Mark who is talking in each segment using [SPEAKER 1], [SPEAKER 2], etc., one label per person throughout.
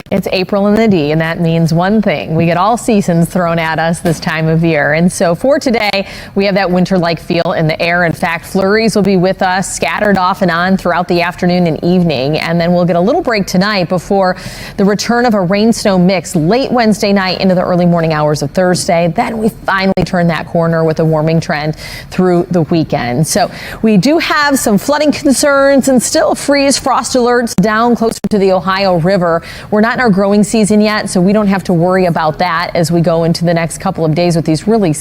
[SPEAKER 1] It's April in the D, and that means one thing. We get all seasons thrown at us this time of year. And so for today, we have that winter-like feel in the air. In fact, flurries will be with us, scattered off and on throughout the afternoon and evening. And then we'll get a little break tonight before the return of a rain-snow mix late Wednesday night into the early morning hours of Thursday. Then we finally turn that corner with a warming trend through the weekend. So we do have some flooding concerns and still freeze frost alerts down closer to the Ohio River. We're not in our growing season yet, so we don't have to worry about that as we go into the next couple of days with these really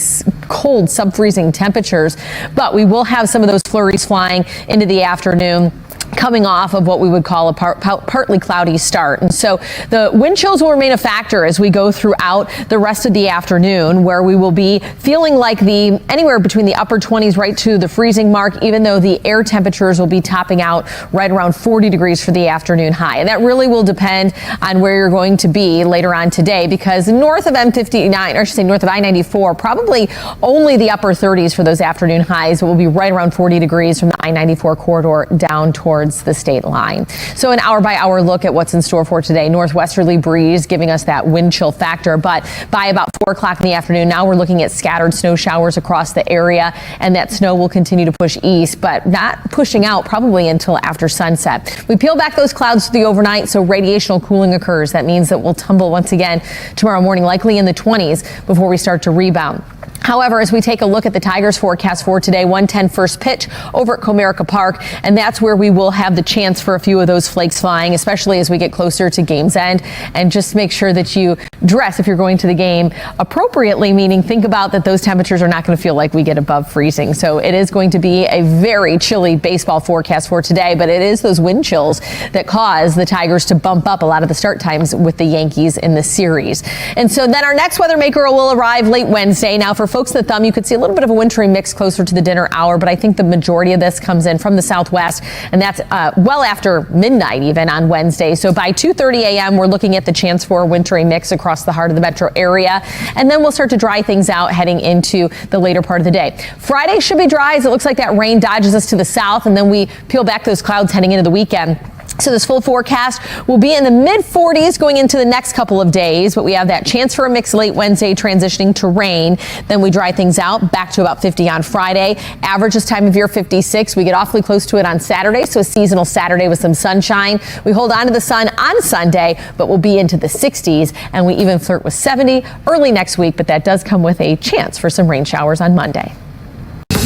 [SPEAKER 1] cold sub-freezing temperatures. But we will have some of those flurries flying into the afternoon, coming off of what we would call a partly cloudy start. And so the wind chills will remain a factor as we go throughout the rest of the afternoon, where we will be feeling like anywhere between the upper 20s right to the freezing mark, even though the air temperatures will be topping out right around 40 degrees for the afternoon high. And that really will depend on where you're going to be later on today, because north of M59, or I should say north of I-94, probably only the upper 30s for those afternoon highs. It will be right around 40 degrees from the I-94 corridor down towards the state line. So an hour-by-hour look at what's in store for today. Northwesterly breeze giving us that wind chill factor, but by about 4 o'clock in the afternoon, now we're looking at scattered snow showers across the area, and that snow will continue to push east, but not pushing out probably until after sunset. We peel back those clouds through the overnight, so radiational cooling occurs. That means that we'll tumble once again tomorrow morning, likely in the 20s before we start to rebound. However, as we take a look at the Tigers forecast for today, 1:10 first pitch over at Comerica Park, and that's where we will have the chance for a few of those flakes flying, especially as we get closer to game's end. And just make sure that you dress, if you're going to the game, appropriately, meaning think about that those temperatures are not going to feel like we get above freezing. So it is going to be a very chilly baseball forecast for today, but it is those wind chills that cause the Tigers to bump up a lot of the start times with the Yankees in the series. And so then our next weather maker will arrive late Wednesday. Now, for folks in the thumb, you could see a little bit of a wintry mix closer to the dinner hour, but I think the majority of this comes in from the southwest, and that's well after midnight even on Wednesday. So by 2:30 a.m., we're looking at the chance for a wintry mix across the heart of the metro area, and then we'll start to dry things out heading into the later part of the day. Friday should be dry, as it looks like that rain dodges us to the south, and then we peel back those clouds heading into the weekend. So this full forecast will be in the mid-40s going into the next couple of days, but we have that chance for a mix late Wednesday transitioning to rain. Then we dry things out back to about 50 on Friday. Average this time of year 56. We get awfully close to it on Saturday, so a seasonal Saturday with some sunshine. We hold on to the sun on Sunday, but we'll be into the 60s, and we even flirt with 70 early next week, but that does come with a chance for some rain showers on Monday.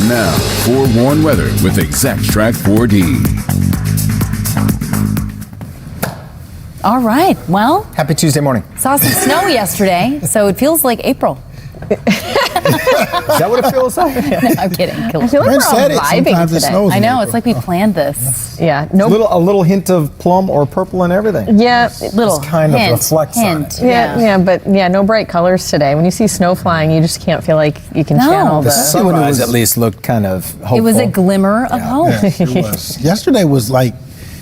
[SPEAKER 2] Now, forewarned weather with Exact Track 4D.
[SPEAKER 3] All right, well.
[SPEAKER 4] Happy Tuesday morning.
[SPEAKER 3] Saw some snow yesterday, so it feels like April.
[SPEAKER 4] Is that what it feels like?
[SPEAKER 3] No, I'm kidding.
[SPEAKER 1] I feel like we're all vibing today.
[SPEAKER 3] I know, it's like we planned this.
[SPEAKER 1] Yeah.
[SPEAKER 4] No. A little hint of plum or purple and everything.
[SPEAKER 1] Yeah.
[SPEAKER 3] Little
[SPEAKER 4] kind of reflects on it.
[SPEAKER 1] Yeah, no bright colors today. When you see snow flying, you just can't feel like you can channel
[SPEAKER 4] the sunrise at least looked kind of hopeful.
[SPEAKER 3] It was a glimmer of hope.
[SPEAKER 5] Yeah, it was. Yesterday was like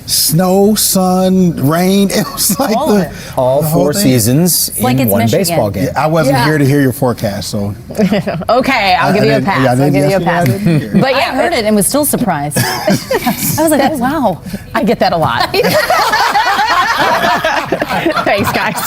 [SPEAKER 5] snow, sun, rain. It was like
[SPEAKER 4] all four seasons in
[SPEAKER 3] like
[SPEAKER 4] one
[SPEAKER 3] Michigan.
[SPEAKER 4] Baseball game.
[SPEAKER 5] Yeah, I wasn't here to hear your forecast, so.
[SPEAKER 1] Okay, I'll give you a pass. I'll give you a pass.
[SPEAKER 3] But yeah, I heard it and was still surprised. I was like, oh, wow.
[SPEAKER 1] I get that a lot. Thanks, guys.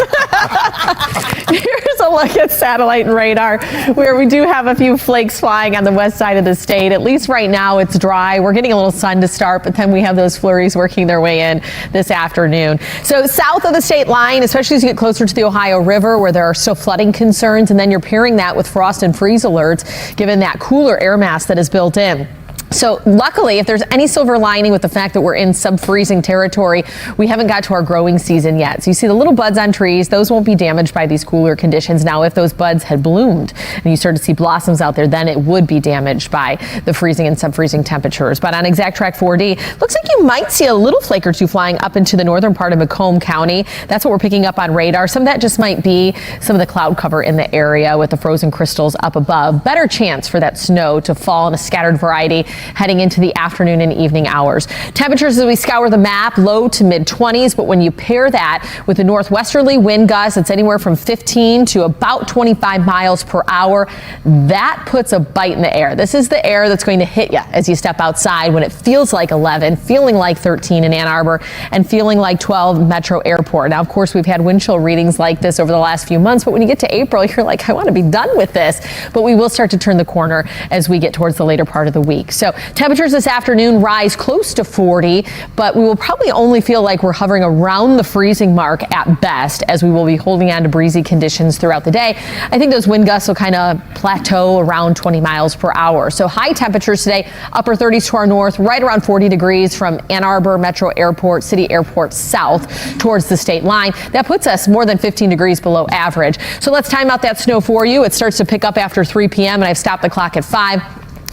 [SPEAKER 1] Here's a look at satellite and radar, where we do have a few flakes flying on the west side of the state. At least right now it's dry. We're getting a little sun to start, but then we have those flurries working their way in this afternoon. So south of the state line, especially as you get closer to the Ohio River, where there are still flooding concerns, and then you're pairing that with frost and freeze alerts, given that cooler air mass that is built in. So luckily, if there's any silver lining with the fact that we're in sub-freezing territory, we haven't got to our growing season yet. So you see the little buds on trees, those won't be damaged by these cooler conditions. Now, if those buds had bloomed and you start to see blossoms out there, then it would be damaged by the freezing and sub-freezing temperatures. But on Exact Track 4D, looks like you might see a little flake or two flying up into the northern part of Macomb County. That's what we're picking up on radar. Some of that just might be some of the cloud cover in the area with the frozen crystals up above. Better chance for that snow to fall in a scattered variety heading into the afternoon and evening hours. Temperatures as we scour the map, low to mid 20s, but when you pair that with the northwesterly wind gusts, it's anywhere from 15 to about 25 miles per hour. That puts a bite in the air. This is the air that's going to hit you as you step outside when it feels like 11, feeling like 13 in Ann Arbor, and feeling like 12 Metro Airport. Now, of course, we've had wind chill readings like this over the last few months, but when you get to April, you're like, I want to be done with this. But we will start to turn the corner as we get towards the later part of the week. So temperatures this afternoon rise close to 40, but we will probably only feel like we're hovering around the freezing mark at best, as we will be holding on to breezy conditions throughout the day. I think those wind gusts will kind of plateau around 20 miles per hour. So high temperatures today, upper 30s to our north, right around 40 degrees from Ann Arbor Metro Airport, City Airport south towards the state line. That puts us more than 15 degrees below average. So let's time out that snow for you. It starts to pick up after 3 p.m. and I've stopped the clock at 5.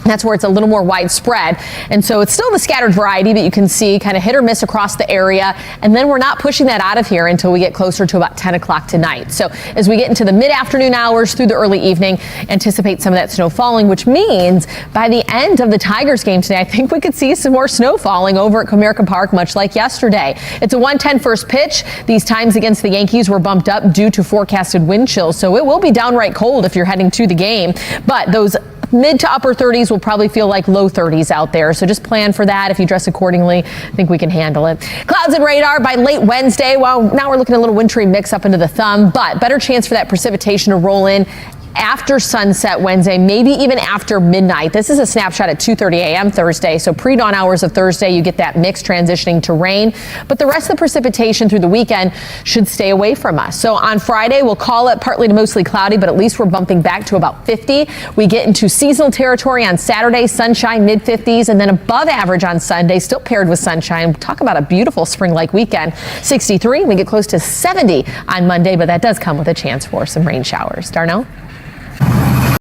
[SPEAKER 1] That's where it's a little more widespread. And so it's still the scattered variety, but you can see kind of hit or miss across the area. And then we're not pushing that out of here until we get closer to about 10 o'clock tonight. So as we get into the mid-afternoon hours through the early evening, anticipate some of that snow falling, which means by the end of the Tigers game today, I think we could see some more snow falling over at Comerica Park, much like yesterday. It's a 1:10 first pitch. These times against the Yankees were bumped up due to forecasted wind chills. So it will be downright cold if you're heading to the game. But those mid to upper 30s will probably feel like low 30s out there. So just plan for that. If you dress accordingly, I think we can handle it. Clouds and radar by late Wednesday. Well, now we're looking at a little wintry mix up into the thumb, but better chance for that precipitation to roll in after sunset Wednesday, maybe even after midnight. This is a snapshot at 2:30 a.m. Thursday. So pre-dawn hours of Thursday, you get that mix transitioning to rain. But the rest of the precipitation through the weekend should stay away from us. So on Friday, we'll call it partly to mostly cloudy, but at least we're bumping back to about 50. We get into seasonal territory on Saturday, sunshine, mid-50s, and then above average on Sunday, still paired with sunshine. Talk about a beautiful spring-like weekend. 63, we get close to 70 on Monday, but that does come with a chance for some rain showers. Darnell?